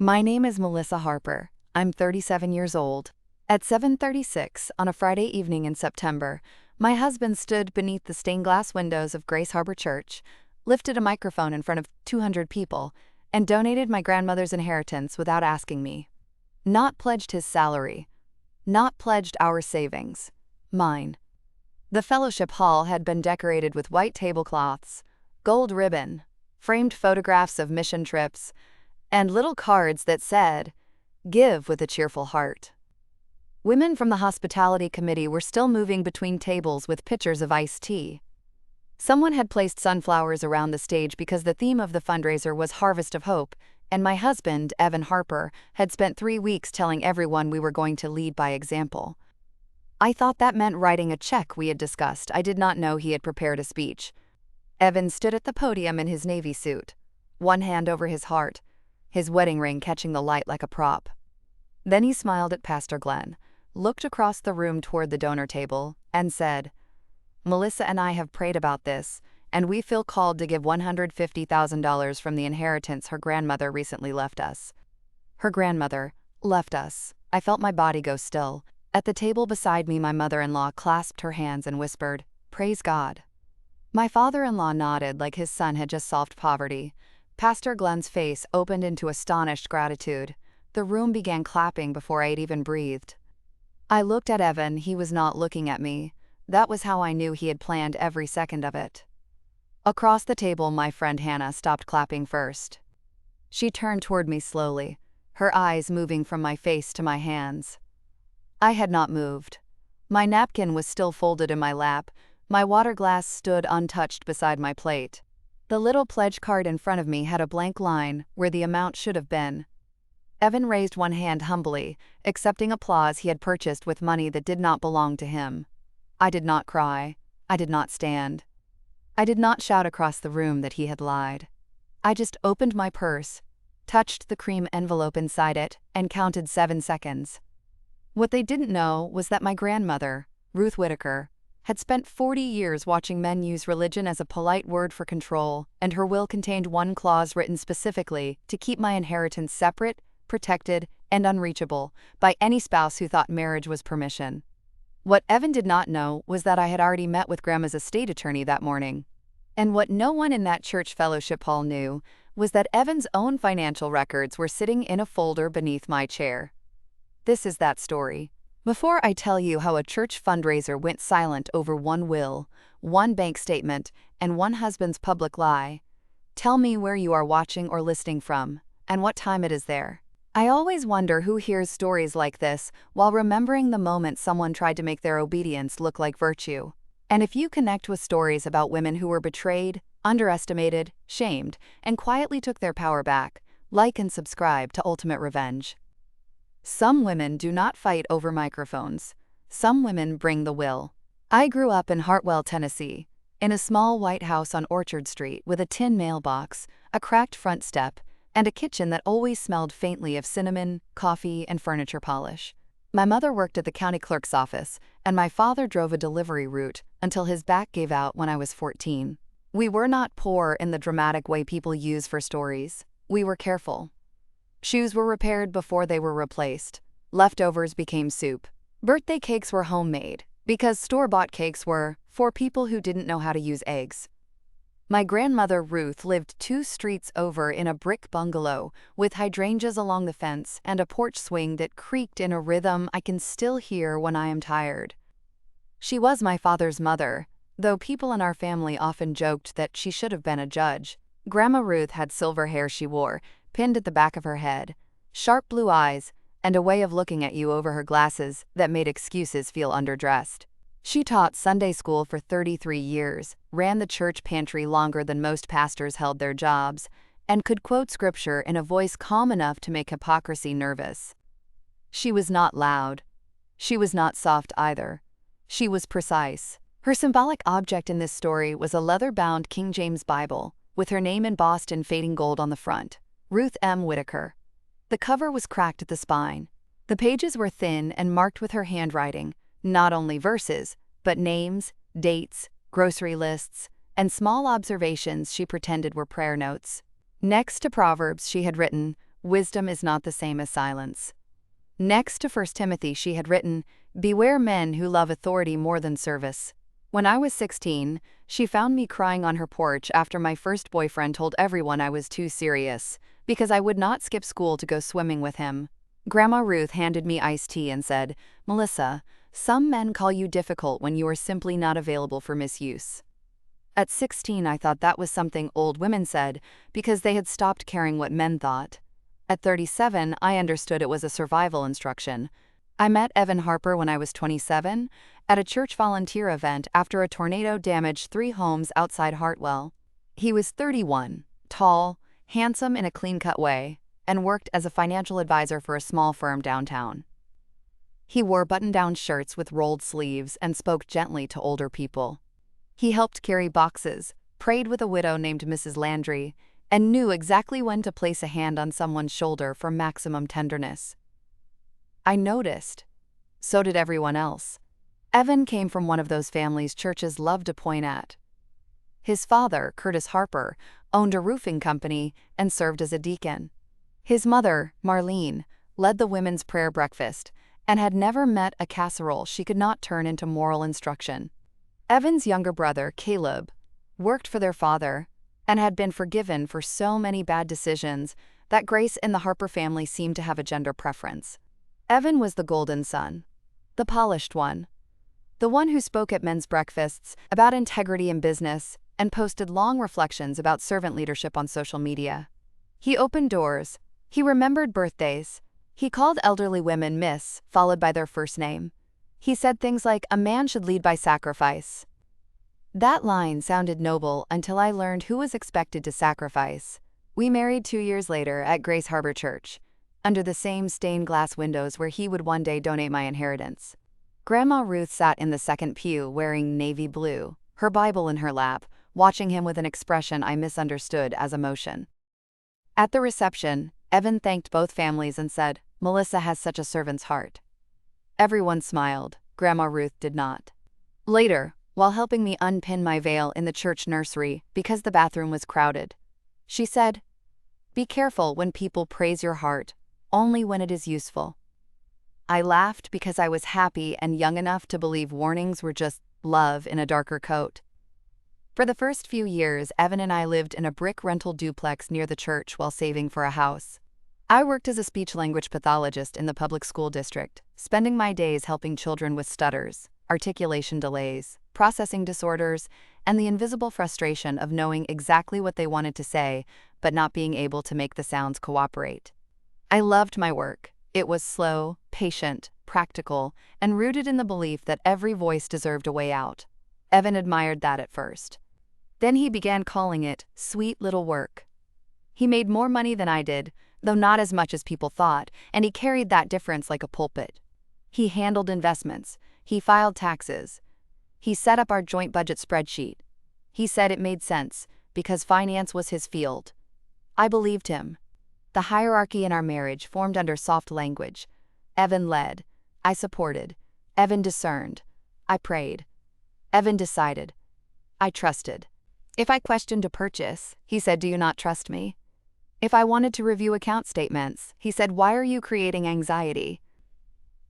My name is Melissa Harper. I'm 37 years old. At 7:36 on a Friday evening in September, my husband stood beneath the stained glass windows of Grace Harbor Church, lifted a microphone in front of 200 people, and donated my grandmother's inheritance without asking me. Not pledged his salary. Not pledged our savings. Mine. The fellowship hall had been decorated with white tablecloths, gold ribbon, framed photographs of mission trips, and little cards that said, "Give with a cheerful heart." Women from the hospitality committee were still moving between tables with pitchers of iced tea. Someone had placed sunflowers around the stage because the theme of the fundraiser was Harvest of Hope, and my husband, Evan Harper, had spent 3 weeks telling everyone we were going to lead by example. I thought that meant writing a check we had discussed. I did not know he had prepared a speech. Evan stood at the podium in his navy suit, one hand over his heart, his wedding ring catching the light like a prop. Then he smiled at Pastor Glenn, looked across the room toward the donor table, and said, "Melissa and I have prayed about this, and we feel called to give $150,000 from the inheritance her grandmother recently left us." Her grandmother left us. I felt my body go still. At the table beside me, my mother-in-law clasped her hands and whispered, "Praise God." My father-in-law nodded like his son had just solved poverty. Pastor Glenn's face opened into astonished gratitude. The room began clapping before I had even breathed. I looked at Evan. He was not looking at me. That was how I knew he had planned every second of it. Across the table, my friend Hannah stopped clapping first. She turned toward me slowly, her eyes moving from my face to my hands. I had not moved. My napkin was still folded in my lap. My water glass stood untouched beside my plate. The little pledge card in front of me had a blank line where the amount should have been. Evan raised one hand humbly, accepting applause he had purchased with money that did not belong to him. I did not cry. I did not stand. I did not shout across the room that he had lied. I just opened my purse, touched the cream envelope inside it, and counted 7 seconds. What they didn't know was that my grandmother, Ruth Whitaker, had spent 40 years watching men use religion as a polite word for control, and her will contained one clause written specifically to keep my inheritance separate, protected, and unreachable by any spouse who thought marriage was permission. What Evan did not know was that I had already met with Grandma's estate attorney that morning. And what no one in that church fellowship hall knew was that Evan's own financial records were sitting in a folder beneath my chair. This is that story. Before I tell you how a church fundraiser went silent over one will, one bank statement, and one husband's public lie, tell me where you are watching or listening from, and what time it is there. I always wonder who hears stories like this while remembering the moment someone tried to make their obedience look like virtue. And if you connect with stories about women who were betrayed, underestimated, shamed, and quietly took their power back, like and subscribe to Ultimate Revenge. Some women do not fight over microphones. Some women bring the will. I grew up in Hartwell, Tennessee, in a small white house on Orchard Street with a tin mailbox, a cracked front step, and a kitchen that always smelled faintly of cinnamon, coffee, and furniture polish. My mother worked at the county clerk's office, and my father drove a delivery route until his back gave out when I was 14. We were not poor in the dramatic way people use for stories. We were careful. Shoes were repaired before they were replaced. Leftovers became soup. Birthday cakes were homemade, because store-bought cakes were for people who didn't know how to use eggs. My grandmother Ruth lived 2 streets over in a brick bungalow with hydrangeas along the fence and a porch swing that creaked in a rhythm I can still hear when I am tired. She was my father's mother, though people in our family often joked that she should have been a judge. Grandma Ruth had silver hair she wore, pinned at the back of her head, sharp blue eyes, and a way of looking at you over her glasses that made excuses feel underdressed. She taught Sunday school for 33 years, ran the church pantry longer than most pastors held their jobs, and could quote scripture in a voice calm enough to make hypocrisy nervous. She was not loud. She was not soft either. She was precise. Her symbolic object in this story was a leather-bound King James Bible, with her name embossed in fading gold on the front. Ruth M. Whitaker. The cover was cracked at the spine. The pages were thin and marked with her handwriting, not only verses, but names, dates, grocery lists, and small observations she pretended were prayer notes. Next to Proverbs she had written, wisdom is not the same as silence. Next to 1 Timothy, she had written, "Beware men who love authority more than service." When I was 16, she found me crying on her porch after my first boyfriend told everyone I was too serious, because I would not skip school to go swimming with him. Grandma Ruth handed me iced tea and said, "Melissa, some men call you difficult when you are simply not available for misuse." At 16, I thought that was something old women said, because they had stopped caring what men thought. At 37, I understood it was a survival instruction. I met Evan Harper when I was 27, at a church volunteer event after a tornado damaged 3 homes outside Hartwell. He was 31, tall, handsome in a clean-cut way, and worked as a financial advisor for a small firm downtown. He wore button-down shirts with rolled sleeves and spoke gently to older people. He helped carry boxes, prayed with a widow named Mrs. Landry, and knew exactly when to place a hand on someone's shoulder for maximum tenderness. I noticed. So did everyone else. Evan came from one of those families churches love to point at. His father, Curtis Harper, owned a roofing company and served as a deacon. His mother, Marlene, led the women's prayer breakfast and had never met a casserole she could not turn into moral instruction. Evan's younger brother, Caleb, worked for their father and had been forgiven for so many bad decisions that Grace and the Harper family seemed to have a gender preference. Evan was the golden son, the polished one, the one who spoke at men's breakfasts about integrity in business and posted long reflections about servant leadership on social media. He opened doors, he remembered birthdays, he called elderly women Miss, followed by their first name. He said things like, "A man should lead by sacrifice." That line sounded noble until I learned who was expected to sacrifice. We married 2 years later at Grace Harbor Church, under the same stained glass windows where he would one day donate my inheritance. Grandma Ruth sat in the second pew wearing navy blue, her Bible in her lap, watching him with an expression I misunderstood as emotion. At the reception, Evan thanked both families and said, "Melissa has such a servant's heart." Everyone smiled. Grandma Ruth did not. Later, while helping me unpin my veil in the church nursery because the bathroom was crowded, she said, "Be careful when people praise your heart, only when it is useful." I laughed because I was happy and young enough to believe warnings were just love in a darker coat. For the first few years, Evan and I lived in a brick rental duplex near the church while saving for a house. I worked as a speech-language pathologist in the public school district, spending my days helping children with stutters, articulation delays, processing disorders, and the invisible frustration of knowing exactly what they wanted to say but not being able to make the sounds cooperate. I loved my work. It was slow, patient, practical, and rooted in the belief that every voice deserved a way out. Evan admired that at first. Then he began calling it sweet little work. He made more money than I did, though not as much as people thought, and he carried that difference like a pulpit. He handled investments. He filed taxes. He set up our joint budget spreadsheet. He said it made sense, because finance was his field. I believed him. The hierarchy in our marriage formed under soft language. Evan led. I supported. Evan discerned. I prayed. Evan decided. I trusted. If I questioned a purchase, he said, "Do you not trust me?" If I wanted to review account statements, he said, "Why are you creating anxiety?"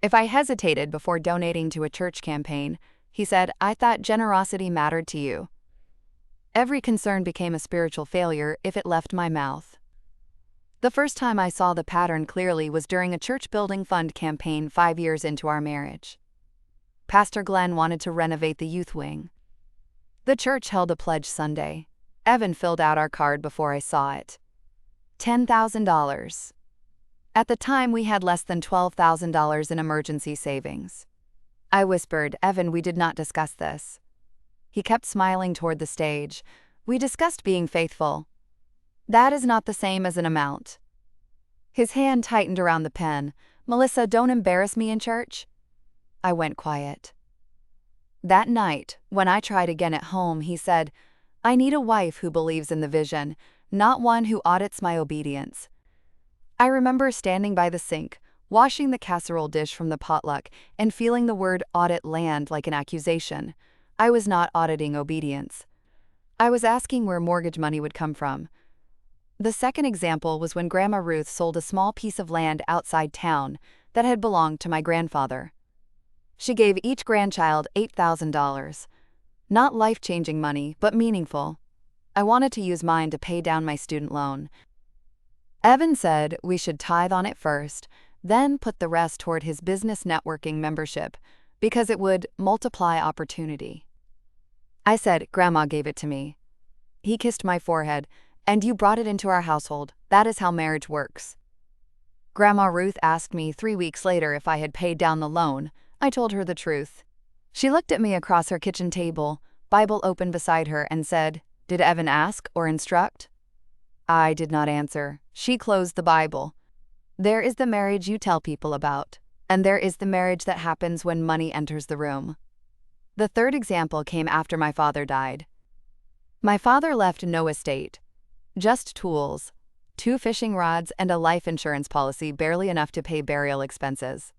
If I hesitated before donating to a church campaign, he said, "I thought generosity mattered to you." Every concern became a spiritual failure if it left my mouth. The first time I saw the pattern clearly was during a church building fund campaign 5 years into our marriage. Pastor Glenn wanted to renovate the youth wing. The church held a pledge Sunday. Evan filled out our card before I saw it. $10,000. At the time, we had less than $12,000 in emergency savings. I whispered, "Evan, we did not discuss this." He kept smiling toward the stage. "We discussed being faithful. That is not the same as an amount." His hand tightened around the pen. "Melissa, don't embarrass me in church." I went quiet. That night, when I tried again at home, he said, "I need a wife who believes in the vision, not one who audits my obedience." I remember standing by the sink, washing the casserole dish from the potluck, and feeling the word audit land like an accusation. I was not auditing obedience. I was asking where mortgage money would come from. The second example was when Grandma Ruth sold a small piece of land outside town that had belonged to my grandfather. She gave each grandchild $8,000. Not life-changing money, but meaningful. I wanted to use mine to pay down my student loan. Evan said we should tithe on it first, then put the rest toward his business networking membership, because it would multiply opportunity. I said, Grandma gave it to me. He kissed my forehead, and you brought it into our household. That is how marriage works. Grandma Ruth asked me 3 weeks later if I had paid down the loan. I told her the truth. She looked at me across her kitchen table, Bible open beside her, and said, Did Evan ask or instruct? I did not answer. She closed the Bible. There is the marriage you tell people about, and there is the marriage that happens when money enters the room. The third example came after my father died. My father left no estate, just tools, 2 fishing rods and a life insurance policy barely enough to pay burial expenses.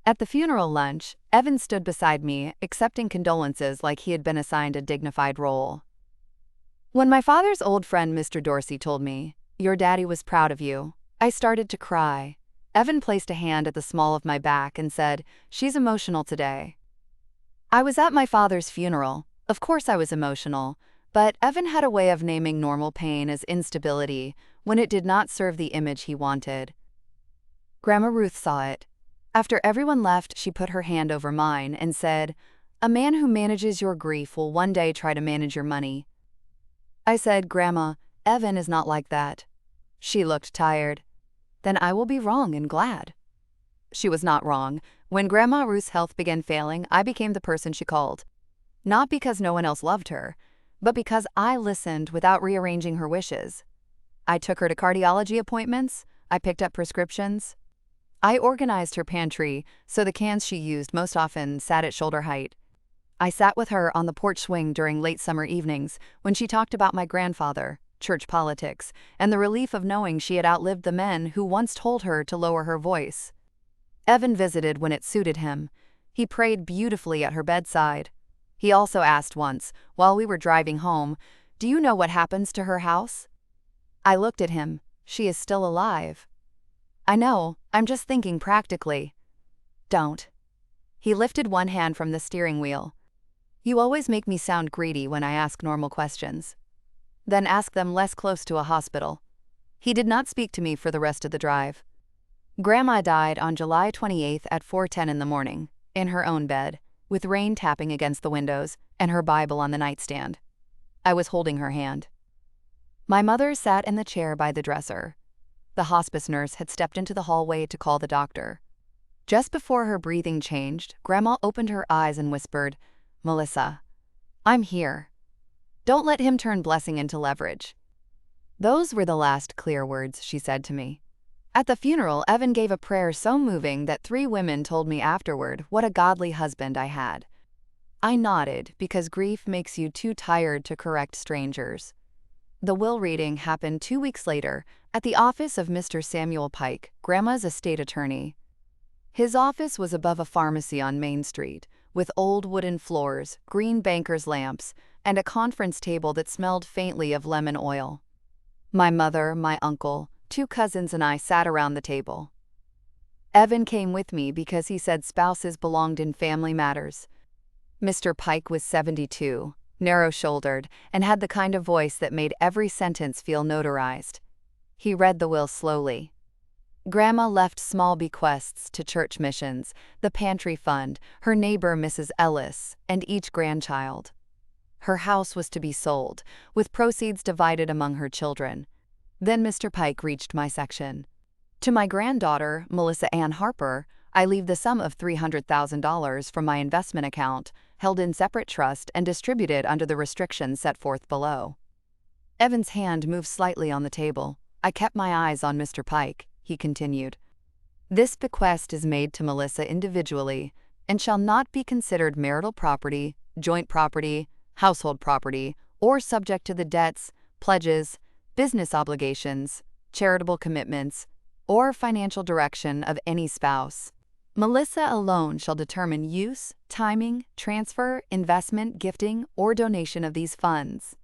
At the funeral lunch, Evan stood beside me, accepting condolences like he had been assigned a dignified role. When my father's old friend Mr. Dorsey told me, Your daddy was proud of you, I started to cry. Evan placed a hand at the small of my back and said, She's emotional today. I was at my father's funeral. Of course I was emotional, but Evan had a way of naming normal pain as instability when it did not serve the image he wanted. Grandma Ruth saw it. After everyone left, she put her hand over mine and said, A man who manages your grief will one day try to manage your money. I said, Grandma, Evan is not like that. She looked tired. Then I will be wrong and glad. She was not wrong. When Grandma Ruth's health began failing, I became the person she called. Not because no one else loved her, but because I listened without rearranging her wishes. I took her to cardiology appointments. I picked up prescriptions. I organized her pantry so the cans she used most often sat at shoulder height. I sat with her on the porch swing during late summer evenings when she talked about my grandfather, church politics, and the relief of knowing she had outlived the men who once told her to lower her voice. Evan visited when it suited him. He prayed beautifully at her bedside. He also asked once, while we were driving home, Do you know what happens to her house? I looked at him. She is still alive. I know, I'm just thinking practically. Don't. He lifted one hand from the steering wheel. You always make me sound greedy when I ask normal questions. Then ask them less close to a hospital. He did not speak to me for the rest of the drive. Grandma died on July 28th at 4:10 in the morning, in her own bed, with rain tapping against the windows and her Bible on the nightstand. I was holding her hand. My mother sat in the chair by the dresser. The hospice nurse had stepped into the hallway to call the doctor. Just before her breathing changed, Grandma opened her eyes and whispered, Melissa, I'm here. Don't let him turn blessing into leverage. Those were the last clear words she said to me. At the funeral, Evan gave a prayer so moving that 3 women told me afterward what a godly husband I had. I nodded because grief makes you too tired to correct strangers. The will reading happened 2 weeks later at the office of Mr. Samuel Pike, Grandma's estate attorney. His office was above a pharmacy on Main Street, with old wooden floors, green banker's lamps, and a conference table that smelled faintly of lemon oil. My mother, my uncle, 2 cousins and I sat around the table. Evan came with me because he said spouses belonged in family matters. Mr. Pike was 72, narrow-shouldered, and had the kind of voice that made every sentence feel notarized. He read the will slowly. Grandma left small bequests to church missions, the pantry fund, her neighbor Mrs. Ellis, and each grandchild. Her house was to be sold, with proceeds divided among her children. Then Mr. Pike reached my section. To my granddaughter, Melissa Ann Harper, I leave the sum of $300,000 from my investment account, held in separate trust and distributed under the restrictions set forth below. Evan's hand moved slightly on the table. I kept my eyes on Mr. Pike. He continued. This bequest is made to Melissa individually and shall not be considered marital property, joint property, household property, or subject to the debts, pledges, business obligations, charitable commitments, or financial direction of any spouse. Melissa alone shall determine use, timing, transfer, investment, gifting, or donation of these funds.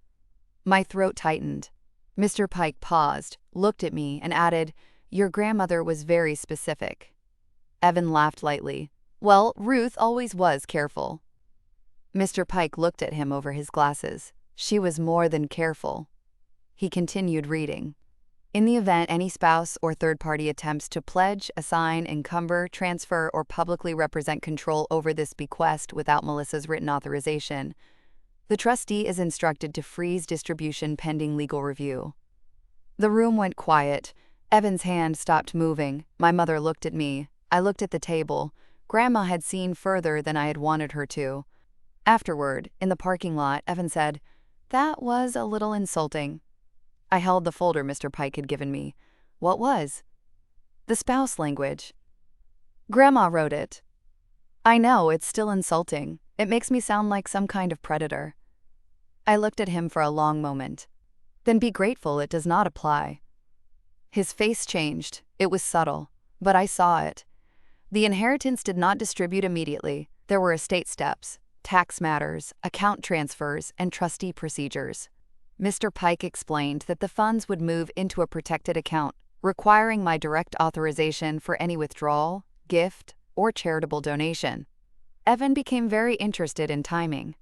My throat tightened. Mr. Pike paused, looked at me, and added, "Your grandmother was very specific." Evan laughed lightly. "Well, Ruth always was careful." Mr. Pike looked at him over his glasses. "She was more than careful." He continued reading. "In the event any spouse or third party attempts to pledge, assign, encumber, transfer, or publicly represent control over this bequest without Melissa's written authorization, the trustee is instructed to freeze distribution pending legal review." The room went quiet. Evan's hand stopped moving. My mother looked at me. I looked at the table. Grandma had seen further than I had wanted her to. Afterward, in the parking lot, Evan said, "That was a little insulting." I held the folder Mr. Pike had given me. "What was?" "The spouse language." "Grandma wrote it." "I know, it's still insulting. It makes me sound like some kind of predator." I looked at him for a long moment. "Then be grateful it does not apply." His face changed. It was subtle, but I saw it. The inheritance did not distribute immediately. There were estate steps, tax matters, account transfers, and trustee procedures. Mr. Pike explained that the funds would move into a protected account, requiring my direct authorization for any withdrawal, gift, or charitable donation. Evan became very interested in timing.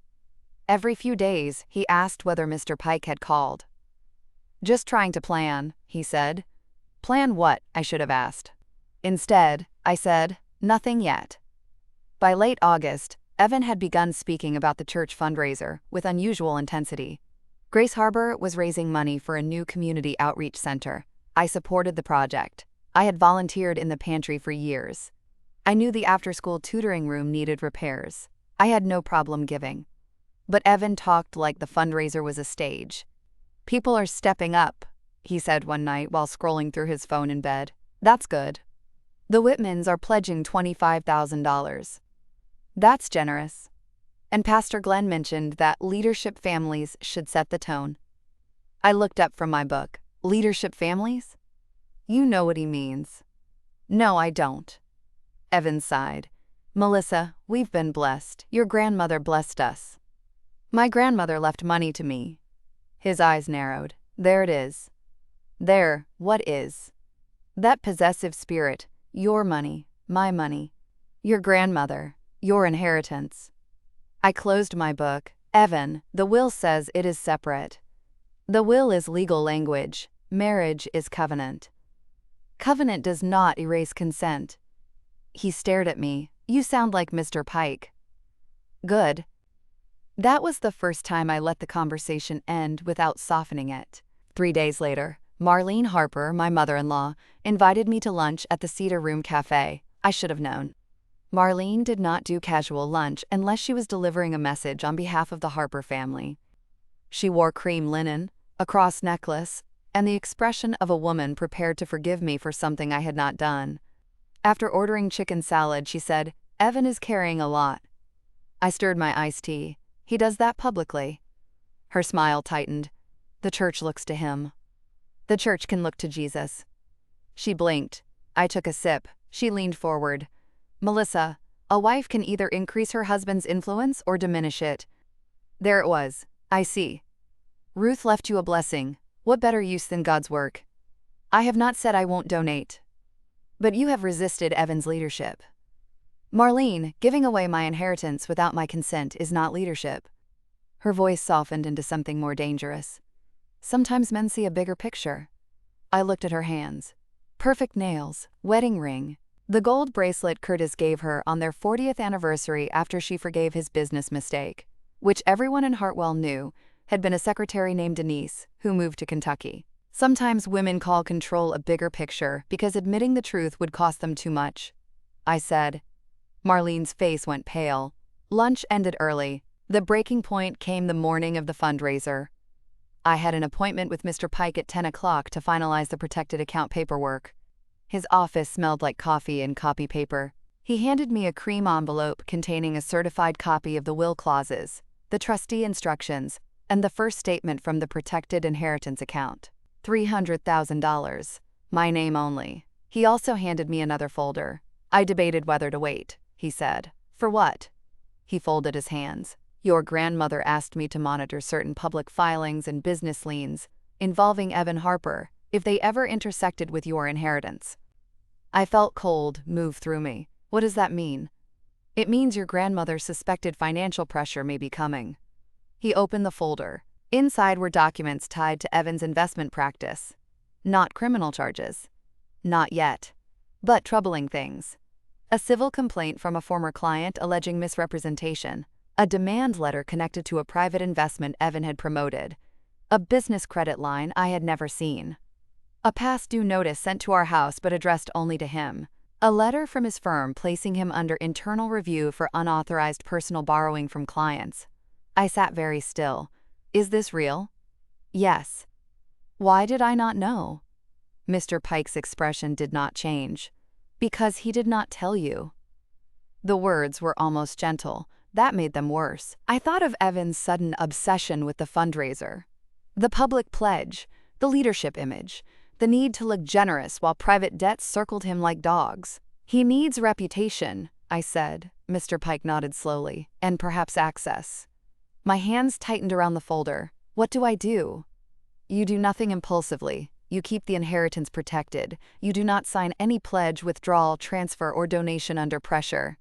Every few days, he asked whether Mr. Pike had called. "Just trying to plan," he said. "Plan what?" I should have asked. Instead, I said, "Nothing yet." By late August, Evan had begun speaking about the church fundraiser with unusual intensity. Grace Harper was raising money for a new community outreach center. I supported the project. I had volunteered in the pantry for years. I knew the after-school tutoring room needed repairs. I had no problem giving. But Evan talked like the fundraiser was a stage. "People are stepping up," he said one night while scrolling through his phone in bed. "That's good. The Whitmans are pledging $25,000. That's generous." And Pastor Glenn mentioned that leadership families should set the tone. I looked up from my book. "Leadership families?" "You know what he means." "No, I don't." Evan sighed. "Melissa, we've been blessed. Your grandmother blessed us." "My grandmother left money to me." His eyes narrowed. "There it is." "There, what is?" "That possessive spirit. Your money, my money. Your grandmother, your inheritance." I closed my book. "Evan, the will says it is separate." "The will is legal language. Marriage is covenant." "Covenant does not erase consent." He stared at me. "You sound like Mr. Pike." "Good." That was the first time I let the conversation end without softening it. 3 days later, Marlene Harper, my mother-in-law, invited me to lunch at the Cedar Room Cafe. I should have known. Marlene did not do casual lunch unless she was delivering a message on behalf of the Harper family. She wore cream linen, a cross necklace, and the expression of a woman prepared to forgive me for something I had not done. After ordering chicken salad, she said, "Evan is carrying a lot." I stirred my iced tea. "He does that publicly." Her smile tightened. "The church looks to him." "The church can look to Jesus." She blinked. I took a sip. She leaned forward. "Melissa, a wife can either increase her husband's influence or diminish it." There it was. "I see. Ruth left you a blessing. What better use than God's work?" "I have not said I won't donate." "But you have resisted Evan's leadership." "Marlene, giving away my inheritance without my consent is not leadership." Her voice softened into something more dangerous. "Sometimes men see a bigger picture." I looked at her hands. Perfect nails, wedding ring, the gold bracelet Curtis gave her on their 40th anniversary after she forgave his business mistake, which everyone in Hartwell knew had been a secretary named Denise who moved to Kentucky. Sometimes women call control a bigger picture because admitting the truth would cost them too much. I said. Marlene's face went pale. Lunch ended early. The breaking point came the morning of the fundraiser. I had an appointment with Mr. Pike at 10 o'clock to finalize the protected account paperwork. His office smelled like coffee and copy paper. He handed me a cream envelope containing a certified copy of the will clauses, the trustee instructions, and the first statement from the protected inheritance account. $300,000. My name only. He also handed me another folder. I debated whether to wait, he said. For what? He folded his hands. Your grandmother asked me to monitor certain public filings and business liens. involving Evan Harper, if they ever intersected with your inheritance. I felt cold move through me. What does that mean? It means your grandmother's suspected financial pressure may be coming. He opened the folder. Inside were documents tied to Evan's investment practice. Not criminal charges. Not yet. But troubling things. A civil complaint from a former client alleging misrepresentation. A demand letter connected to a private investment Evan had promoted. A business credit line I had never seen. A past due notice sent to our house but addressed only to him. A letter from his firm placing him under internal review for unauthorized personal borrowing from clients. I sat very still. Is this real? Yes. Why did I not know? Mr. Pike's expression did not change. Because he did not tell you. The words were almost gentle. That made them worse. I thought of Evan's sudden obsession with the fundraiser. The public pledge, the leadership image, the need to look generous while private debts circled him like dogs. He needs reputation, I said. Mr. Pike nodded slowly, and perhaps access. My hands tightened around the folder. What do I do? You do nothing impulsively. You keep the inheritance protected. You do not sign any pledge, withdrawal, transfer, or donation under pressure.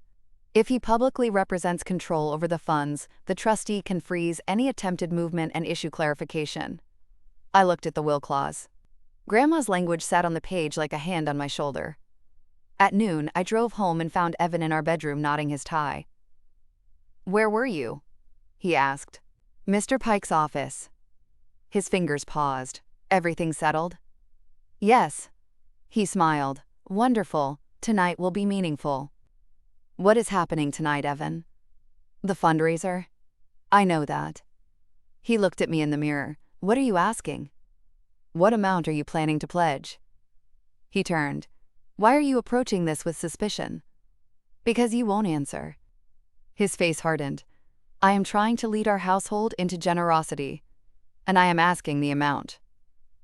If he publicly represents control over the funds, the trustee can freeze any attempted movement and issue clarification. I looked at the will clause. Grandma's language sat on the page like a hand on my shoulder. At noon, I drove home and found Evan in our bedroom knotting his tie. Where were you? He asked. Mr. Pike's office. His fingers paused. Everything settled? Yes. He smiled. Wonderful. Tonight will be meaningful. What is happening tonight, Evan? The fundraiser? I know that. He looked at me in the mirror. What are you asking? What amount are you planning to pledge? He turned. Why are you approaching this with suspicion? Because you won't answer. His face hardened. I am trying to lead our household into generosity, and I am asking the amount.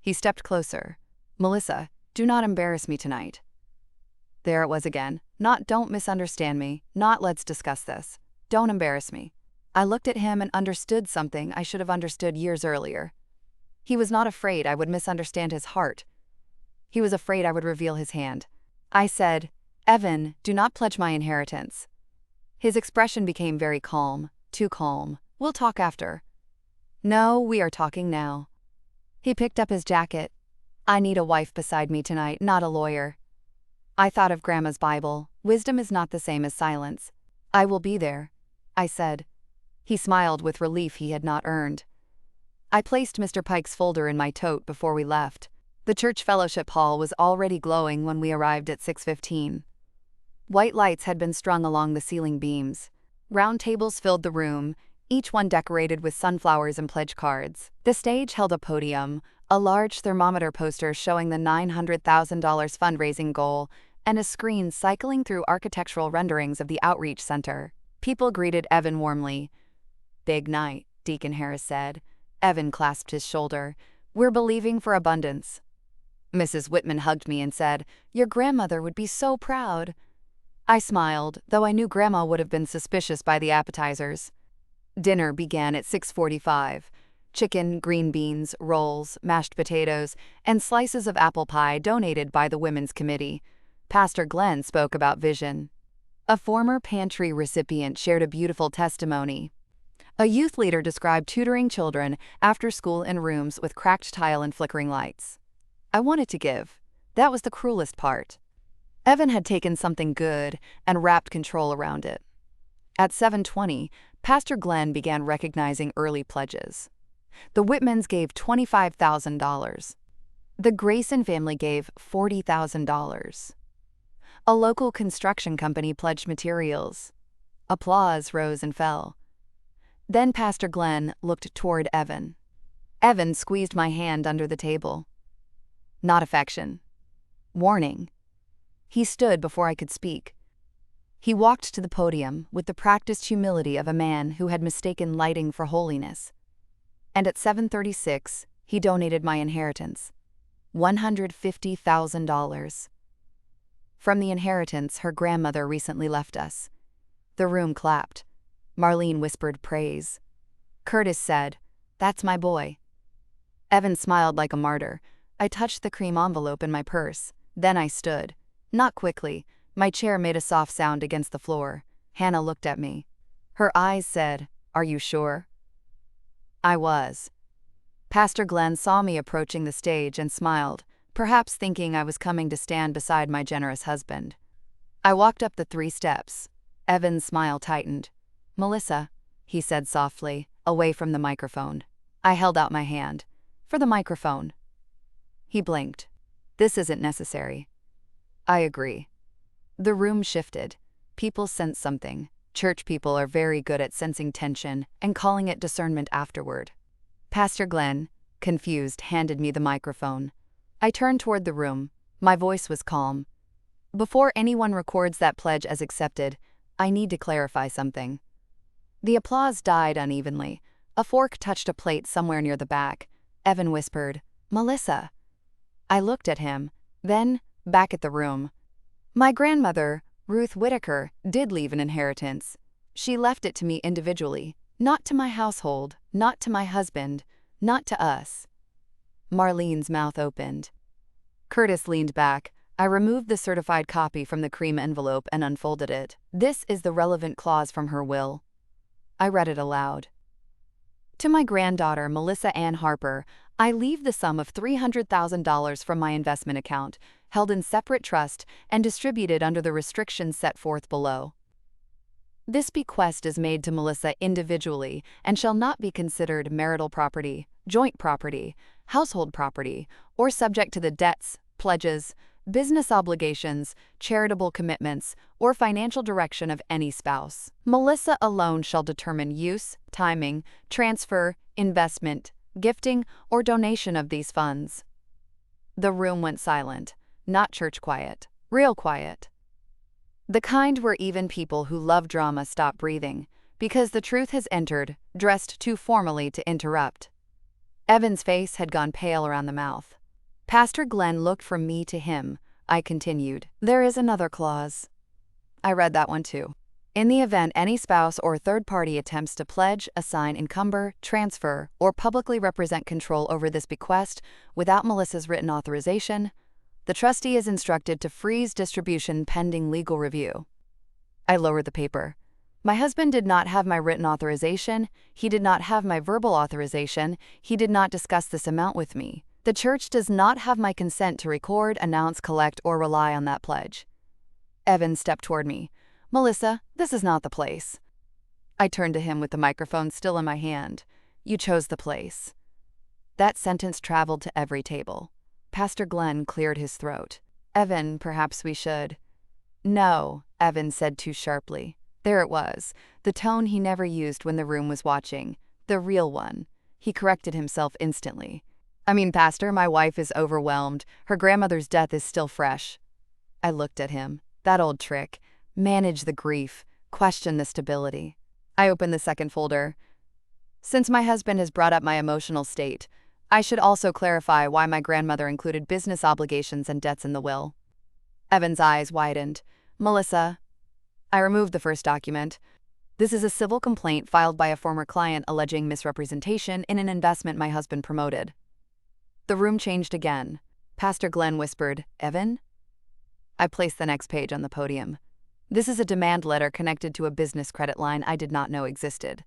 He stepped closer. Melissa, do not embarrass me tonight. There it was again. Not don't misunderstand me, not let's discuss this. Don't embarrass me. I looked at him and understood something I should have understood years earlier. He was not afraid I would misunderstand his heart. He was afraid I would reveal his hand. I said, Evan, do not pledge my inheritance. His expression became very calm, too calm. We'll talk after. No, we are talking now. He picked up his jacket. I need a wife beside me tonight, not a lawyer. I thought of Grandma's Bible. Wisdom is not the same as silence. I will be there, I said. He smiled with relief he had not earned. I placed Mr. Pike's folder in my tote before we left. The church fellowship hall was already glowing when we arrived at 6:15. White lights had been strung along the ceiling beams. Round tables filled the room, each one decorated with sunflowers and pledge cards. The stage held a podium, a large thermometer poster showing the $900,000 fundraising goal, and a screen cycling through architectural renderings of the outreach center. People greeted Evan warmly. Big night, Deacon Harris said. Evan clasped his shoulder. We're believing for abundance. Mrs. Whitman hugged me and said, Your grandmother would be so proud. I smiled, though I knew Grandma would have been suspicious by the appetizers. Dinner began at 6:45. Chicken, green beans, rolls, mashed potatoes, and slices of apple pie donated by the Women's Committee. Pastor Glenn spoke about vision. A former pantry recipient shared a beautiful testimony. A youth leader described tutoring children after school in rooms with cracked tile and flickering lights. I wanted to give. That was the cruelest part. Evan had taken something good and wrapped control around it. At 7:20, Pastor Glenn began recognizing early pledges. The Whitmans gave $25,000. The Grayson family gave $40,000. A local construction company pledged materials. Applause rose and fell. Then Pastor Glenn looked toward Evan. Evan squeezed my hand under the table. Not affection. Warning. He stood before I could speak. He walked to the podium with the practiced humility of a man who had mistaken lighting for holiness. And at 7:36, he donated my inheritance. $150,000. From the inheritance her grandmother recently left us. The room clapped. Marlene whispered praise. Curtis said, That's my boy. Evan smiled like a martyr. I touched the cream envelope in my purse. Then I stood. Not quickly. My chair made a soft sound against the floor. Hannah looked at me. Her eyes said, "Are you sure?" I was. Pastor Glenn saw me approaching the stage and smiled, perhaps thinking I was coming to stand beside my generous husband. I walked up the 3 steps. Evan's smile tightened. "Melissa," he said softly, away from the microphone. I held out my hand. "For the microphone." He blinked. "This isn't necessary." I agree. The room shifted. People sensed something. Church people are very good at sensing tension and calling it discernment afterward. Pastor Glenn, confused, handed me the microphone. I turned toward the room. My voice was calm. "Before anyone records that pledge as accepted, I need to clarify something." The applause died unevenly. A fork touched a plate somewhere near the back. Evan whispered, "Melissa." I looked at him, then back at the room. My grandmother, Ruth Whitaker, did leave an inheritance. She left it to me individually, not to my household, not to my husband, not to us. Marlene's mouth opened. Curtis leaned back. I removed the certified copy from the cream envelope and unfolded it. "This is the relevant clause from her will." I read it aloud. "To my granddaughter, Melissa Ann Harper, I leave the sum of $300,000 from my investment account, held in separate trust and distributed under the restrictions set forth below. This bequest is made to Melissa individually and shall not be considered marital property, joint property, household property, or subject to the debts, pledges, business obligations, charitable commitments, or financial direction of any spouse. Melissa alone shall determine use, timing, transfer, investment, gifting, or donation of these funds." The room went silent. Not church quiet, real quiet. The kind where even people who love drama stop breathing, because the truth has entered, dressed too formally to interrupt. Evan's face had gone pale around the mouth. Pastor Glenn looked from me to him. I continued, "There is another clause." I read that one too. "In the event any spouse or third party attempts to pledge, assign, encumber, transfer, or publicly represent control over this bequest without Melissa's written authorization, the trustee is instructed to freeze distribution pending legal review." I lowered the paper. My husband did not have my written authorization. He did not have my verbal authorization. He did not discuss this amount with me. The church does not have my consent to record, announce, collect, or rely on that pledge. Evan stepped toward me. "Melissa, this is not the place." I turned to him with the microphone still in my hand. "You chose the place." That sentence traveled to every table. Pastor Glenn cleared his throat. "Evan, perhaps we should." "No," Evan said too sharply. There it was, the tone he never used when the room was watching, the real one. He corrected himself instantly. "I mean, Pastor, my wife is overwhelmed. Her grandmother's death is still fresh." I looked at him. That old trick. Manage the grief, question the stability. I opened the second folder. "Since my husband has brought up my emotional state, I should also clarify why my grandmother included business obligations and debts in the will." Evan's eyes widened. "Melissa." I removed the first document. "This is a civil complaint filed by a former client alleging misrepresentation in an investment my husband promoted." The room changed again. Pastor Glenn whispered, "Evan?" I placed the next page on the podium. "This is a demand letter connected to a business credit line I did not know existed."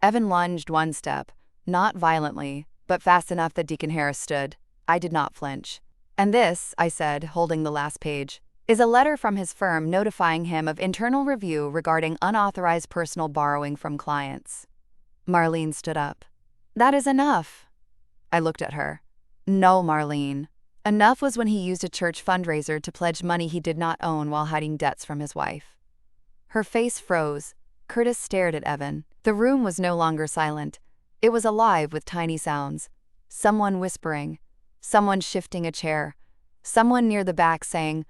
Evan lunged one step, not violently, but fast enough that Deacon Harris stood. I did not flinch. "And this," I said, holding the last page, "is a letter from his firm notifying him of internal review regarding unauthorized personal borrowing from clients." Marlene stood up. "That is enough." I looked at her. "No, Marlene. Enough was when he used a church fundraiser to pledge money he did not own while hiding debts from his wife." Her face froze. Curtis stared at Evan. The room was no longer silent. It was alive with tiny sounds. Someone whispering. Someone shifting a chair. Someone near the back saying,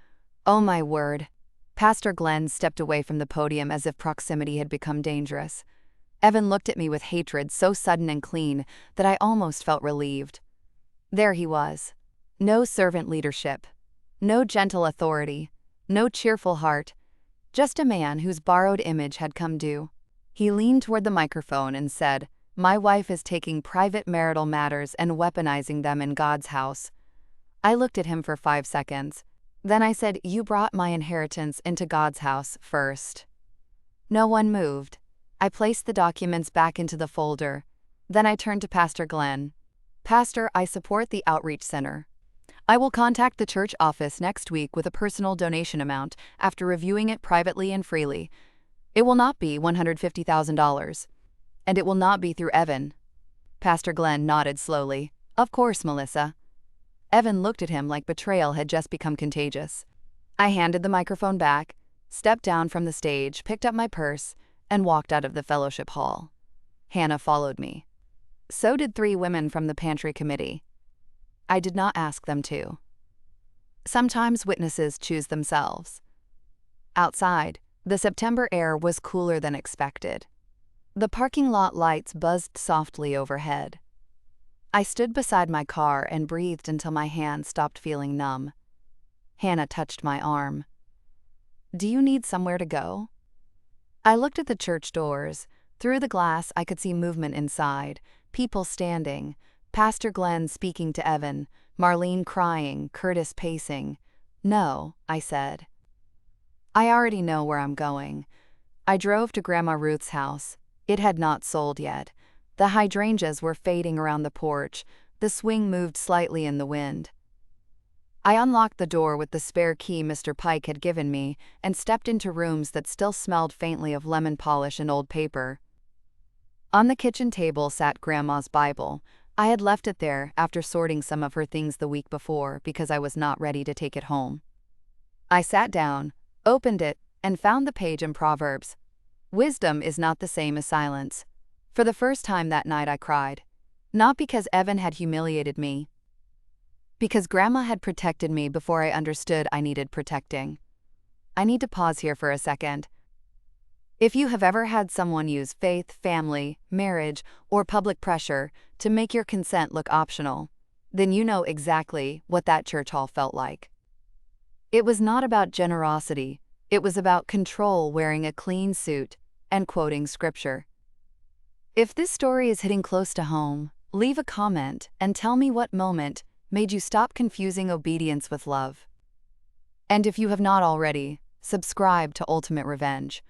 "Oh my word." Pastor Glenn stepped away from the podium as if proximity had become dangerous. Evan looked at me with hatred so sudden and clean that I almost felt relieved. There he was. No servant leadership. No gentle authority. No cheerful heart. Just a man whose borrowed image had come due. He leaned toward the microphone and said, My wife is taking private marital matters and weaponizing them in God's house. I looked at him for 5 seconds. Then I said, "You brought my inheritance into God's house first." No one moved. I placed the documents back into the folder. Then I turned to Pastor Glenn. "Pastor, I support the Outreach Center. I will contact the church office next week with a personal donation amount after reviewing it privately and freely. It will not be $150,000. And it will not be through Evan." Pastor Glenn nodded slowly. "Of course, Melissa." Evan looked at him like betrayal had just become contagious. I handed the microphone back, stepped down from the stage, picked up my purse, and walked out of the fellowship hall. Hannah followed me. So did 3 women from the pantry committee. I did not ask them to. Sometimes witnesses choose themselves. Outside, the September air was cooler than expected. The parking lot lights buzzed softly overhead. I stood beside my car and breathed until my hands stopped feeling numb. Hannah touched my arm. "Do you need somewhere to go?" I looked at the church doors. Through the glass, I could see movement inside, people standing, Pastor Glenn speaking to Evan, Marlene crying, Curtis pacing. "No," I said. "I already know where I'm going." I drove to Grandma Ruth's house. It had not sold yet. The hydrangeas were fading around the porch. The swing moved slightly in the wind. I unlocked the door with the spare key Mr. Pike had given me and stepped into rooms that still smelled faintly of lemon polish and old paper. On the kitchen table sat Grandma's Bible. I had left it there after sorting some of her things the week before because I was not ready to take it home. I sat down, opened it, and found the page in Proverbs. "Wisdom is not the same as silence." For the first time that night I cried. Not because Evan had humiliated me. Because Grandma had protected me before I understood I needed protecting. I need to pause here for a second. If you have ever had someone use faith, family, marriage, or public pressure to make your consent look optional, then you know exactly what that church hall felt like. It was not about generosity. It was about control, wearing a clean suit and quoting scripture. If this story is hitting close to home, leave a comment and tell me what moment made you stop confusing obedience with love. And if you have not already, subscribe to Ultimate Revenge.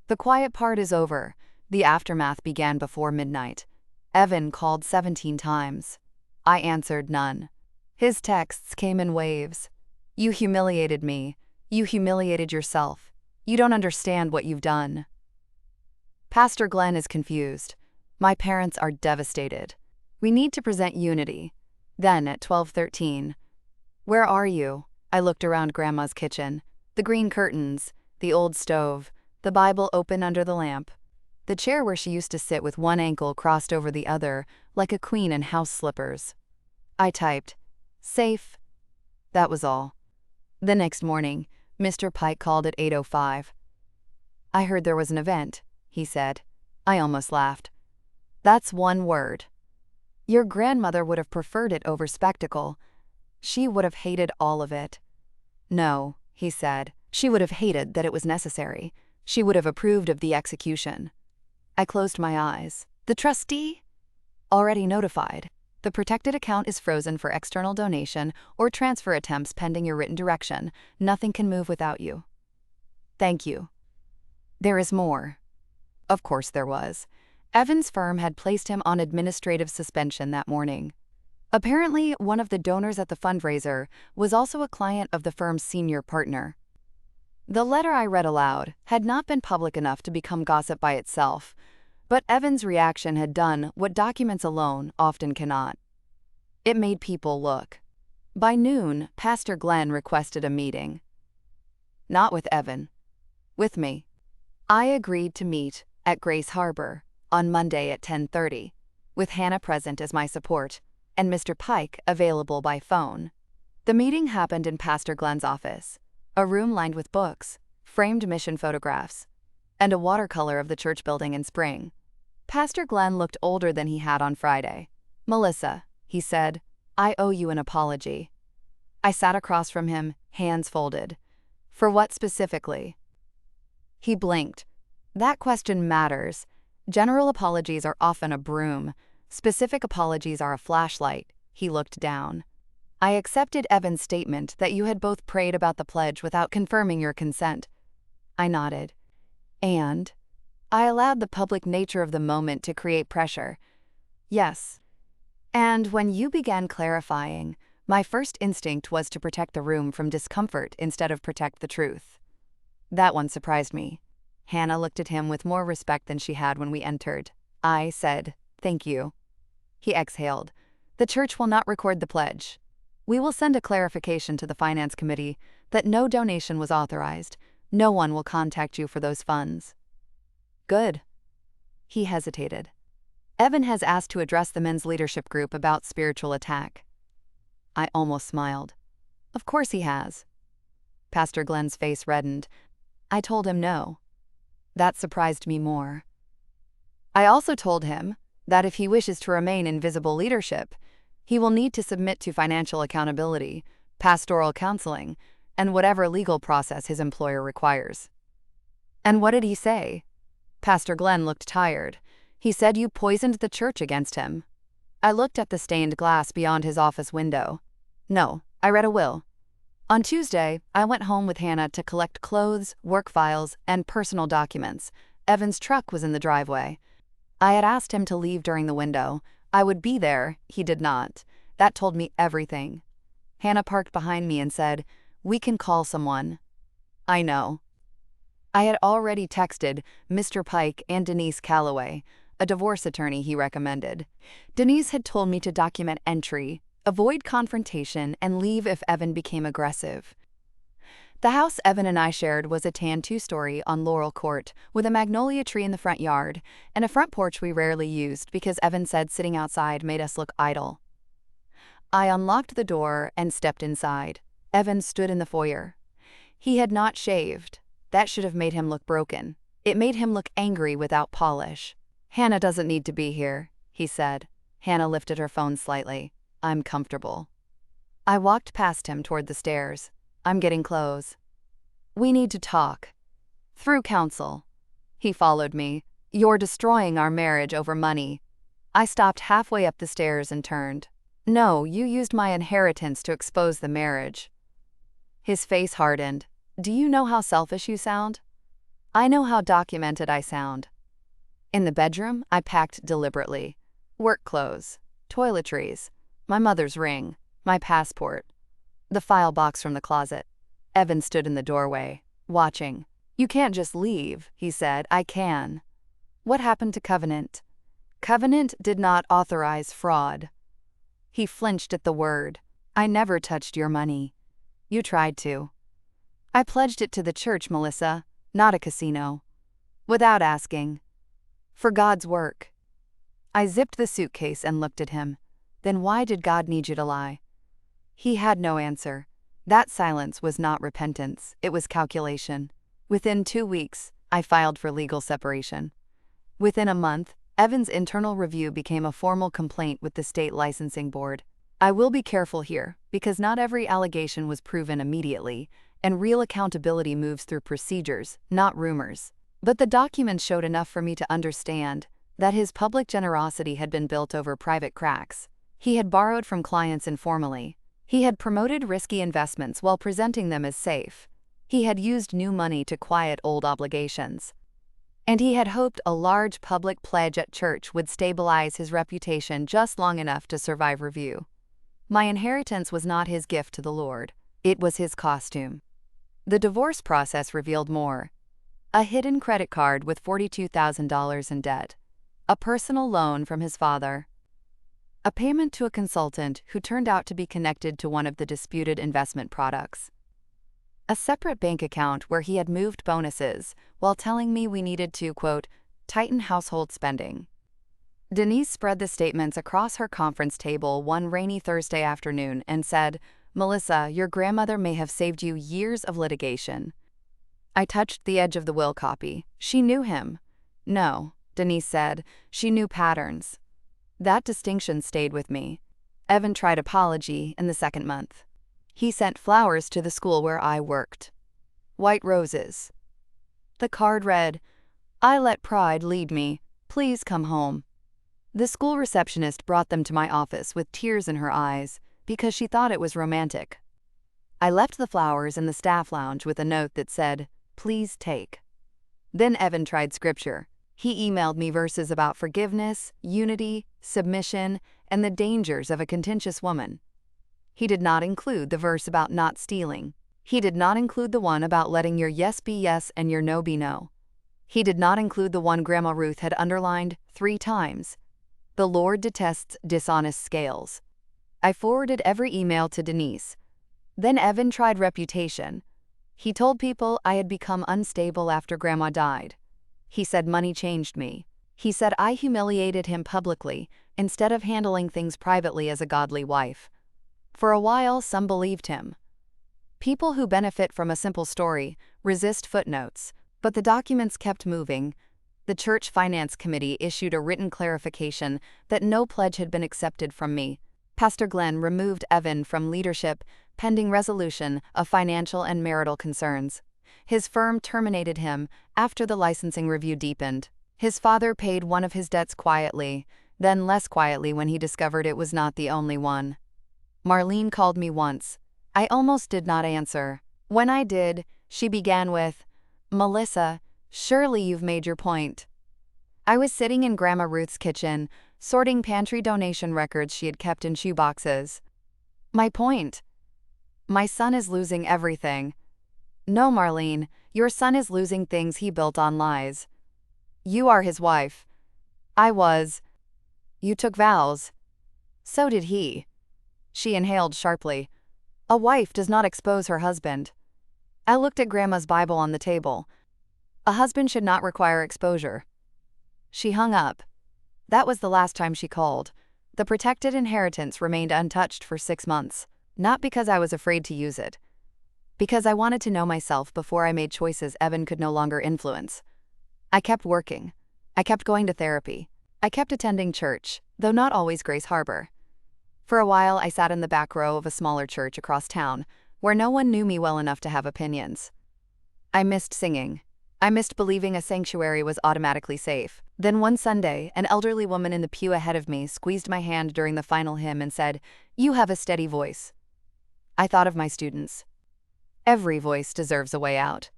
The quiet part is over. The aftermath began before midnight. Evan called 17 times. I answered none. His texts came in waves. "You humiliated me. You humiliated yourself. You don't understand what you've done." Pastor Glenn is confused. My parents are devastated. We need to present unity. Then at 12:13, "Where are you?" I looked around Grandma's kitchen. The green curtains, the old stove, the Bible open under the lamp, the chair where she used to sit with one ankle crossed over the other like a queen in house slippers. I typed, "Safe." That was all. The next morning, Mr. Pike called at 8:05. "I heard there was an event," he said. I almost laughed. "That's one word. Your grandmother would have preferred it over spectacle. She would have hated all of it." "No," he said. "She would have hated that it was necessary. She would have approved of the execution." I closed my eyes. "The trustee?" "Already notified. The protected account is frozen for external donation or transfer attempts pending your written direction. Nothing can move without you." "Thank you." "There is more." Of course there was. Evan's firm had placed him on administrative suspension that morning. Apparently, one of the donors at the fundraiser was also a client of the firm's senior partner. The letter I read aloud had not been public enough to become gossip by itself, but Evan's reaction had done what documents alone often cannot. It made people look. By noon, Pastor Glenn requested a meeting. Not with Evan. With me. I agreed to meet at Grace Harper on Monday at 10:30, with Hannah present as my support and Mr. Pike available by phone. The meeting happened in Pastor Glenn's office, a room lined with books, framed mission photographs, and a watercolor of the church building in spring. Pastor Glenn looked older than he had on Friday. "Melissa," he said, "I owe you an apology." I sat across from him, hands folded. "For what specifically?" He blinked. "That question matters. General apologies are often a broom. Specific apologies are a flashlight. He looked down. I accepted Evan's statement that you had both prayed about the pledge without confirming your consent. I nodded. And? I allowed the public nature of the moment to create pressure. Yes. And when you began clarifying, my first instinct was to protect the room from discomfort instead of protect the truth. That one surprised me. Hannah looked at him with more respect than she had when we entered. I said, "Thank you." He exhaled. "The church will not record the pledge. We will send a clarification to the Finance Committee that no donation was authorized. No one will contact you for those funds." Good. He hesitated. Evan has asked to address the men's leadership group about spiritual attack. I almost smiled. Of course he has. Pastor Glenn's face reddened. I told him no. That surprised me more. I also told him that if he wishes to remain in visible leadership, he will need to submit to financial accountability, pastoral counseling, and whatever legal process his employer requires. And what did he say? Pastor Glenn looked tired. He said you poisoned the church against him. I looked at the stained glass beyond his office window. No, I read a will. On Tuesday, I went home with Hannah to collect clothes, work files, and personal documents. Evan's truck was in the driveway. I had asked him to leave during the window. I would be there. He did not. That told me everything. Hannah parked behind me and said, "We can call someone." I know. I had already texted Mr. Pike and Denise Calloway, a divorce attorney he recommended. Denise had told me to document entry, avoid confrontation, and leave if Evan became aggressive. The house Evan and I shared was a tan two-story on Laurel Court with a magnolia tree in the front yard and a front porch we rarely used because Evan said sitting outside made us look idle. I unlocked the door and stepped inside. Evan stood in the foyer. He had not shaved. That should have made him look broken. It made him look angry without polish. "Hannah doesn't need to be here," he said. Hannah lifted her phone slightly. "I'm comfortable." I walked past him toward the stairs. "I'm getting clothes." "We need to talk." "Through counsel." He followed me. "You're destroying our marriage over money." I stopped halfway up the stairs and turned. "No, you used my inheritance to expose the marriage." His face hardened. "Do you know how selfish you sound?" "I know how documented I sound." In the bedroom, I packed deliberately. Work clothes, toiletries, my mother's ring, my passport, the file box from the closet. Evan stood in the doorway, watching. "You can't just leave," he said. "I can." "What happened to Covenant?" "Covenant did not authorize fraud." He flinched at the word. "I never touched your money." "You tried to." "I pledged it to the church, Melissa, not a casino." "Without asking." "For God's work." I zipped the suitcase and looked at him. "Then why did God need you to lie?" He had no answer. That silence was not repentance, it was calculation. Within 2 weeks, I filed for legal separation. Within a month, Evan's internal review became a formal complaint with the state licensing board. I will be careful here, because not every allegation was proven immediately, and real accountability moves through procedures, not rumors. But the documents showed enough for me to understand that his public generosity had been built over private cracks. He had borrowed from clients informally. He had promoted risky investments while presenting them as safe. He had used new money to quiet old obligations. And he had hoped a large public pledge at church would stabilize his reputation just long enough to survive review. My inheritance was not his gift to the Lord. It was his costume. The divorce process revealed more. A hidden credit card with $42,000 in debt. A personal loan from his father. A payment to a consultant who turned out to be connected to one of the disputed investment products. A separate bank account where he had moved bonuses while telling me we needed to, quote, tighten household spending. Denise spread the statements across her conference table one rainy Thursday afternoon and said, "Melissa, your grandmother may have saved you years of litigation." I touched the edge of the will copy. She knew him. No, Denise said, she knew patterns. That distinction stayed with me. Evan tried apology in the second month. He sent flowers to the school where I worked. White roses. The card read, "I let pride lead me. Please come home. The school receptionist brought them to my office with tears in her eyes because she thought it was romantic. I left the flowers in the staff lounge with a note that said, "Please take." Then Evan tried scripture. He emailed me verses about forgiveness, unity, submission, and the dangers of a contentious woman. He did not include the verse about not stealing. He did not include the one about letting your yes be yes and your no be no. He did not include the one Grandma Ruth had underlined 3 times. The Lord detests dishonest scales. I forwarded every email to Denise. Then Evan tried reputation. He told people I had become unstable after Grandma died. He said money changed me. He said I humiliated him publicly instead of handling things privately as a godly wife. For a while, some believed him. People who benefit from a simple story resist footnotes, but the documents kept moving. The church finance committee issued a written clarification that no pledge had been accepted from me. Pastor Glenn removed Evan from leadership pending resolution of financial and marital concerns. His firm terminated him after the licensing review deepened. His father paid one of his debts quietly, then less quietly when he discovered it was not the only one. Marlene called me once. I almost did not answer. When I did, she began with, "Melissa, surely you've made your point." I was sitting in Grandma Ruth's kitchen, sorting pantry donation records she had kept in shoeboxes. "My point? My son is losing everything." "No, Marlene, your son is losing things he built on lies. You are his wife." "I was." "You took vows." "So did he." She inhaled sharply. "A wife does not expose her husband." I looked at Grandma's Bible on the table. "A husband should not require exposure." She hung up. That was the last time she called. The protected inheritance remained untouched for 6 months, not because I was afraid to use it, because I wanted to know myself before I made choices Evan could no longer influence. I kept working. I kept going to therapy. I kept attending church, though not always Grace Harper. For a while, I sat in the back row of a smaller church across town, where no one knew me well enough to have opinions. I missed singing. I missed believing a sanctuary was automatically safe. Then one Sunday, an elderly woman in the pew ahead of me squeezed my hand during the final hymn and said, "You have a steady voice." I thought of my students. Every voice deserves a way out.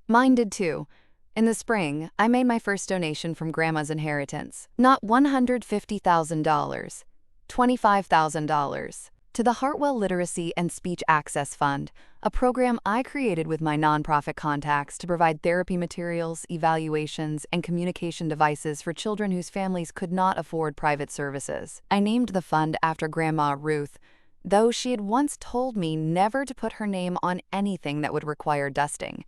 Mine did too. In the spring, I made my first donation from Grandma's inheritance. Not $150,000, $25,000. To the Hartwell Literacy and Speech Access Fund, a program I created with my nonprofit contacts to provide therapy materials, evaluations, and communication devices for children whose families could not afford private services. I named the fund after Grandma Ruth, though she had once told me never to put her name on anything that would require dusting.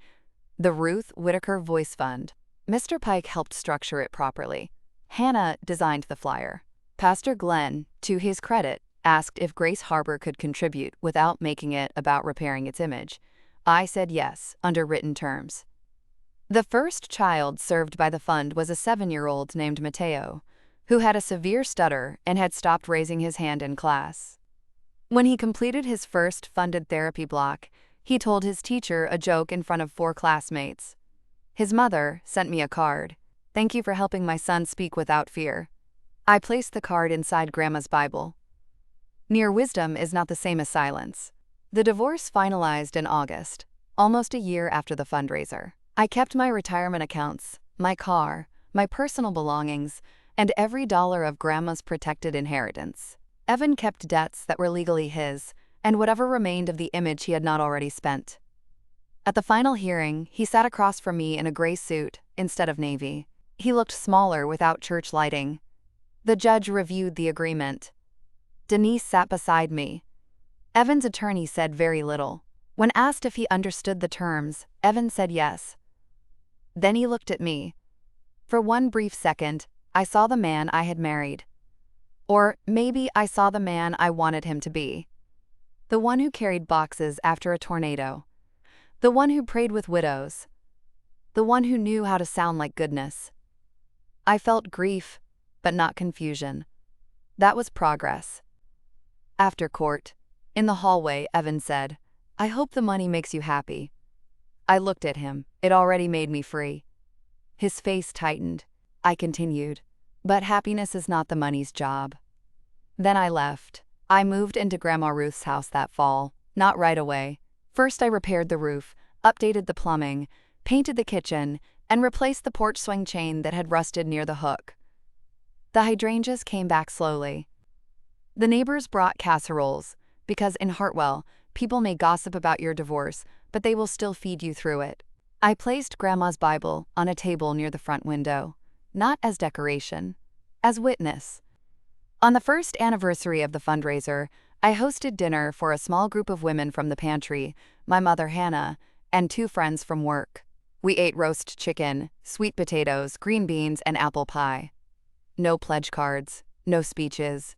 The Ruth Whitaker Voice Fund. Mr. Pike helped structure it properly. Hannah designed the flyer. Pastor Glenn, to his credit, asked if Grace Harper could contribute without making it about repairing its image. I said yes, under written terms. The first child served by the fund was a 7-year-old named Mateo, who had a severe stutter and had stopped raising his hand in class. When he completed his first funded therapy block, he told his teacher a joke in front of 4 classmates. His mother sent me a card. "Thank you for helping my son speak without fear." I placed the card inside Grandma's Bible. Near wisdom is not the same as silence. The divorce finalized in August, almost a year after the fundraiser. I kept my retirement accounts, my car, my personal belongings, and every dollar of Grandma's protected inheritance. Evan kept debts that were legally his, and whatever remained of the image he had not already spent. At the final hearing, he sat across from me in a gray suit instead of navy. He looked smaller without church lighting. The judge reviewed the agreement. Denise sat beside me. Evan's attorney said very little. When asked if he understood the terms, Evan said yes. Then he looked at me. For one brief second, I saw the man I had married. Or maybe I saw the man I wanted him to be. The one who carried boxes after a tornado. The one who prayed with widows. The one who knew how to sound like goodness. I felt grief, but not confusion. That was progress. After court, in the hallway, Evan said, "I hope the money makes you happy." I looked at him. It already made me free. His face tightened. I continued, But happiness is not the money's job. Then I left. I moved into Grandma Ruth's house that fall, not right away. First I repaired the roof, updated the plumbing, painted the kitchen, and replaced the porch swing chain that had rusted near the hook. The hydrangeas came back slowly. The neighbors brought casseroles, because in Hartwell, people may gossip about your divorce, but they will still feed you through it. I placed Grandma's Bible on a table near the front window, not as decoration, as witness. On the first anniversary of the fundraiser, I hosted dinner for a small group of women from the pantry, my mother Hannah, and 2 friends from work. We ate roast chicken, sweet potatoes, green beans, and apple pie. No pledge cards, no speeches.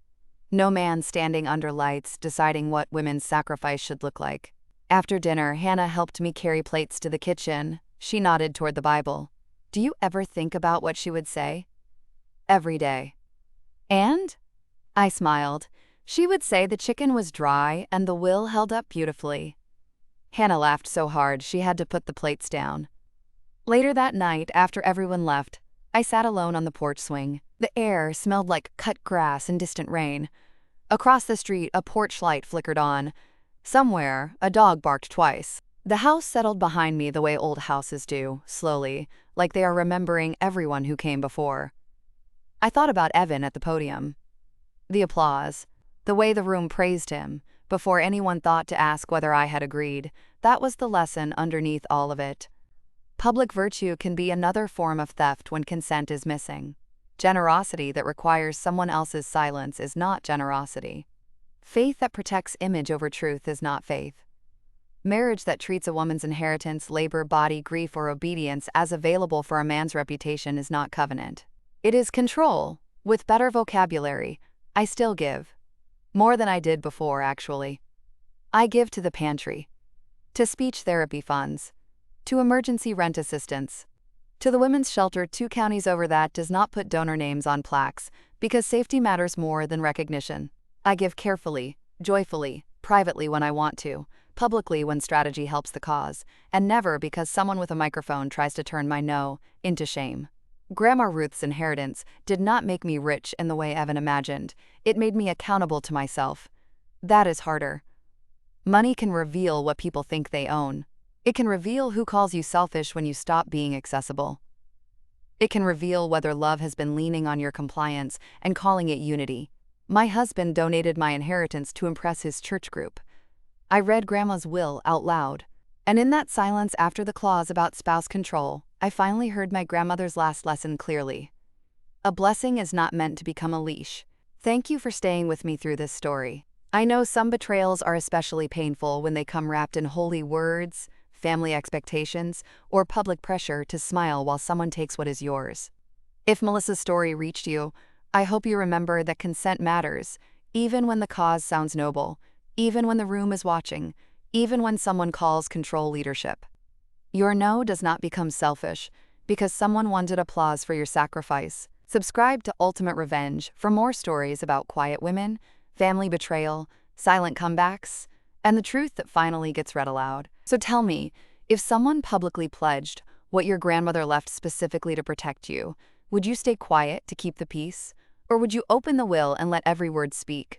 No man standing under lights deciding what women's sacrifice should look like. After dinner, Hannah helped me carry plates to the kitchen. She nodded toward the Bible. Do you ever think about what she would say? Every day. And? I smiled. She would say the chicken was dry and the will held up beautifully. Hannah laughed so hard she had to put the plates down. Later that night, after everyone left, I sat alone on the porch swing. The air smelled like cut grass and distant rain. Across the street, a porch light flickered on. Somewhere, a dog barked twice. The house settled behind me the way old houses do, slowly, like they are remembering everyone who came before. I thought about Evan at the podium. The applause, the way the room praised him, before anyone thought to ask whether I had agreed, that was the lesson underneath all of it. Public virtue can be another form of theft when consent is missing. Generosity that requires someone else's silence is not generosity. Faith that protects image over truth is not faith. Marriage that treats a woman's inheritance, labor, body, grief, or obedience as available for a man's reputation is not covenant. It is control. With better vocabulary, I still give. More than I did before, actually. I give to the pantry, to speech therapy funds, to emergency rent assistance, to the women's shelter 2 counties over that does not put donor names on plaques because safety matters more than recognition. I give carefully, joyfully, privately when I want to, publicly when strategy helps the cause, and never because someone with a microphone tries to turn my no into shame. Grandma Ruth's inheritance did not make me rich in the way Evan imagined. It made me accountable to myself. That is harder. Money can reveal what people think they own. It can reveal who calls you selfish when you stop being accessible. It can reveal whether love has been leaning on your compliance and calling it unity. My husband donated my inheritance to impress his church group. I read Grandma's will out loud, and in that silence after the clause about spouse control, I finally heard my grandmother's last lesson clearly. A blessing is not meant to become a leash. Thank you for staying with me through this story. I know some betrayals are especially painful when they come wrapped in holy words, family expectations, or public pressure to smile while someone takes what is yours. If Melissa's story reached you, I hope you remember that consent matters, even when the cause sounds noble, even when the room is watching, even when someone calls control leadership. Your no does not become selfish because someone wanted applause for your sacrifice. Subscribe to Ultimate Revenge for more stories about quiet women, family betrayal, silent comebacks, and the truth that finally gets read aloud. So tell me, if someone publicly pledged what your grandmother left specifically to protect you, would you stay quiet to keep the peace? Or would you open the will and let every word speak?